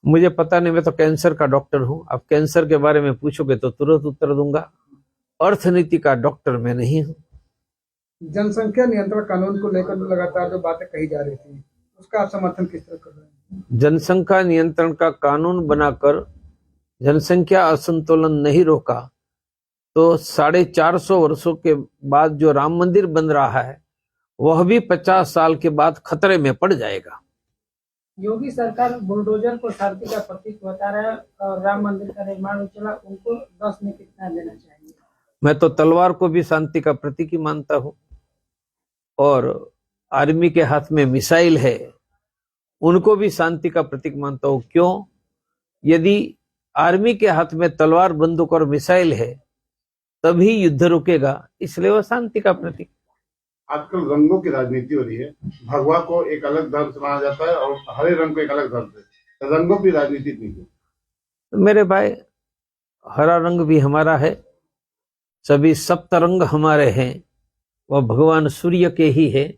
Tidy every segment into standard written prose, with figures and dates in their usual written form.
मुझे पता नहीं, मैं तो कैंसर का डॉक्टर हूं। आप कैंसर के बारे में पूछोगे तो तुरंत उत्तर दूंगा। अर्थनीति का डॉक्टर मैं नहीं हूं। जनसंख्या नियंत्रण कानून को लेकर लगातार जो बातें कही जा रही थी, उसका आप समर्थन किस तरह कर रहे हैं? जनसंख्या नियंत्रण का कानून बनाकर जनसंख्या असंतुलन नहीं रोका तो 450 वर्षों के बाद जो राम मंदिर बन रहा है वह भी 50 साल के बाद खतरे में पड़ जाएगा। योगी सरकार बुलडोजर को शांति का प्रतीक बता रहा है और राम मंदिर का निर्माण हो चला, उनको 10 में कितना देना चाहिए? मैं तो तलवार को भी शांति का प्रतीक ही मानता हूं, और आर्मी के हाथ में मिसाइल है उनको भी शांति का प्रतीक मानता हूं। क्यों? यदि आर्मी के हाथ में तलवार, बंदूक और मिसाइल है तभी युद्ध रुकेगा, इसलिए वह शांति का प्रतीक। आजकल रंगों की राजनीति हो रही है। भगवा को एक अलग धर्म से माना जाता है और हरे रंग को एक अलग धर्म से। रंगों की राजनीति नहीं है। मेरे भाई, हरा रंग भी हमारा है, सभी सप्तरंग हमारे हैं, वह भगवान सूर्य के ही है,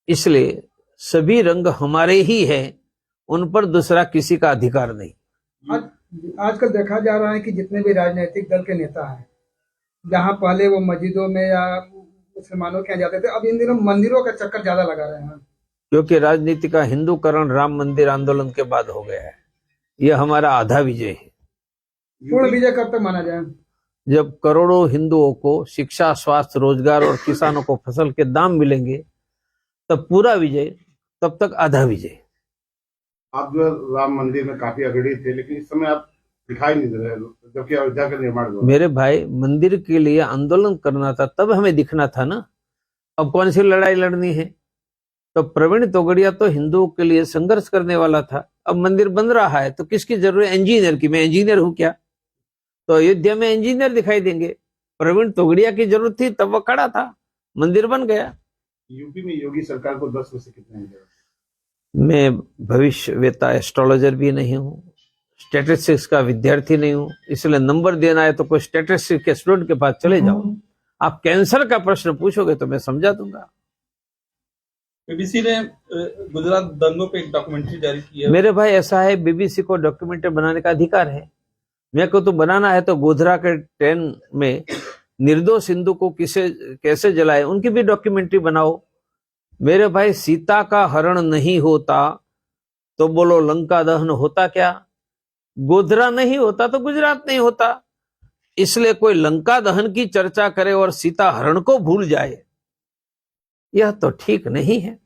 इसलिए सभी रंग हमारे ही हैं, उन पर दूसरा किसी का अधिकार नहीं। आजकल देखा जा रहा है कि जितने भी राजनीतिक दल के नेता हैं, जहां पहले वो मस्जिदों में या मुसलमानों के यहाँ जाते थे, अब इन दिनों मंदिरों का चक्कर ज्यादा लगा रहे हैं। क्योंकि राजनीति का हिंदूकरण राम मंदिर आंदोलन के बाद हो गया है। यह हमारा आधा विजय है। पूर्ण विजय कब तक माना जाए? जब करोड़ों हिंदुओं को शिक्षा, स्वास्थ्य, रोजगार और किसानों को फसल के दाम मिलेंगे तब पूरा विजय, तब तक आधा विजय। आप जो राम मंदिर में काफी अग्रणी थे, लेकिन इस समय आप दिखाई नहीं दे रहे, जबकि अयोध्या का निर्माण हुआ। मेरे भाई, मंदिर के लिए आंदोलन करना था तब हमें दिखना था ना। अब कौन सी लड़ाई लड़नी है? तो प्रवीण तोगड़िया तो हिंदुओं के लिए संघर्ष करने वाला था। अब मंदिर बन रहा है तो किसकी जरूरत? इंजीनियर की। मैं इंजीनियर हूं क्या? तो अयोध्या में इंजीनियर दिखाई देंगे। प्रवीण तोगड़िया की जरूरत थी तब वह खड़ा था, मंदिर बन गया। यूपी में योगी सरकार को 10 में से कितने मिलेगा? मैं भविष्यवेता एस्ट्रोलॉजर भी नहीं हूँ, स्टैटिस्टिक्स का विद्यार्थी नहीं हूँ, इसलिए नंबर देना है तो कोई स्टैटिस्टिक्स के स्टूडेंट के पास चले जाओ। आप कैंसर का प्रश्न पूछोगे तो मैं समझा दूंगा। बीबीसी ने गुजरात दंगों पे एक डॉक्यूमेंट्री जारी की है। मेरे भाई, ऐसा है, बीबीसी को डॉक्यूमेंट्री बनाने का अधिकार है। मेरे को तो बनाना है तो गोधरा के ट्रेन में निर्दोष हिंदू को कैसे जलाए उनकी भी डॉक्यूमेंट्री बनाओ। मेरे भाई, सीता का हरण नहीं होता तो बोलो लंका दहन होता क्या? गोधरा नहीं होता तो गुजरात नहीं होता। इसलिए कोई लंका दहन की चर्चा करे और सीता हरण को भूल जाए, यह तो ठीक नहीं है।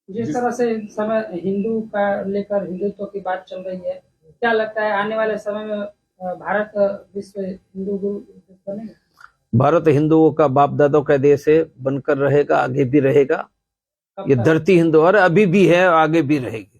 जिस तरह से इस समय हिंदू का लेकर हिंदुत्व की बात चल रही है, क्या लगता है आने वाले समय में भारत विश्व हिंदू गुरु बनेगा? भारत हिंदुओं का बाप दादों का देश है, बनकर रहेगा, आगे भी रहेगा। ये धरती हिंदू और अभी भी है, आगे भी रहेगी।